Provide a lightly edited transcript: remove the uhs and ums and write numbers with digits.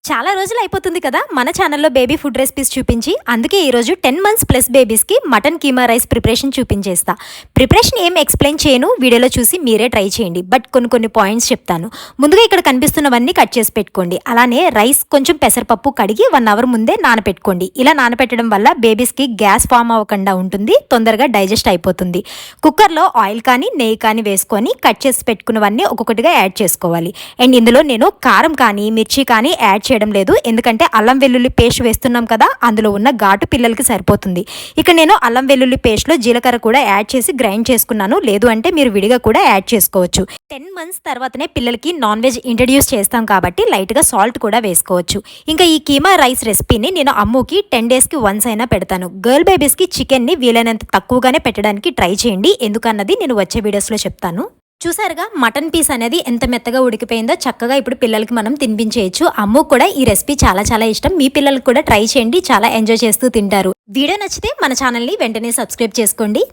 చాలా రోజులు అయిపోతుంది కదా మన ఛానల్లో బేబీ ఫుడ్ రెసిపీస్ చూపించి. అందుకే ఈరోజు 10 మంత్స్ ప్లస్ బేబీస్కి మటన్ కీమా రైస్ ప్రిపరేషన్ చూపించేస్తా. ప్రిపరేషన్ ఏం ఎక్స్ప్లెయిన్ చేయను, వీడియోలో చూసి మీరే ట్రై చేయండి. బట్ కొన్ని పాయింట్స్ చెప్తాను. ముందుగా ఇక్కడ కనిపిస్తున్నవన్నీ కట్ చేసి పెట్టుకోండి. అలానే రైస్ కొంచెం పెసరపప్పు కడిగి 1 అవర్ ముందే నానపెట్టుకోండి. ఇలా నానపెట్టడం వల్ల బేబీస్కి గ్యాస్ ఫామ్ అవ్వకుండా ఉంటుంది, తొందరగా డైజెస్ట్ అయిపోతుంది. కుక్కర్లో ఆయిల్ కానీ నెయ్యి కానీ వేసుకొని కట్ చేసి పెట్టుకున్నవన్నీ ఒక్కొక్కటిగా యాడ్ చేసుకోవాలి. అండ్ ఇందులో నేను కారం కానీ మిర్చి కానీ యాడ్ చేయడం లేదు, ఎందుకంటే అల్లం వెల్లుల్లి పేస్ట్ వేస్తున్నాం కదా, అందులో ఉన్న ఘాటు పిల్లలకి సరిపోతుంది. ఇక నేను అల్లం వెల్లుల్లి పేస్ట్లో జీలకర్ర కూడా యాడ్ చేసి గ్రైండ్ చేసుకున్నాను. లేదు అంటే మీరు విడిగా కూడా యాడ్ చేసుకోవచ్చు. 10 మంత్స్ తర్వాతనే పిల్లలకి నాన్ వెజ్ ఇంట్రడ్యూస్ చేస్తాం కాబట్టి లైట్గా సాల్ట్ కూడా వేసుకోవచ్చు. ఇంకా ఈ కీమా రైస్ రెసిపీని నేను అమ్ముకి 10 డేస్కి వన్స్ అయినా పెడతాను. గర్ల్ బేబీస్కి చికెన్ని వీలైనంత తక్కువగానే పెట్టడానికి ట్రై చేయండి, ఎందుకన్నది నేను వచ్చే వీడియోస్లో చెప్తాను. చూసారుగా మటన్ పీస్ అనేది ఎంత మెత్తగా ఉడికిపోయిందో. చక్కగా ఇప్పుడు పిల్లలకి మనం తినిపించేయచ్చు. అమ్ము కూడా ఈ రెసిపీ చాలా ఇష్టం. మీ పిల్లలకు కూడా ట్రై చేయండి, చాలా ఎంజాయ్ చేస్తూ తింటారు. వీడియో నచ్చితే మన ఛానల్ని వెంటనే సబ్స్క్రైబ్ చేసుకోండి.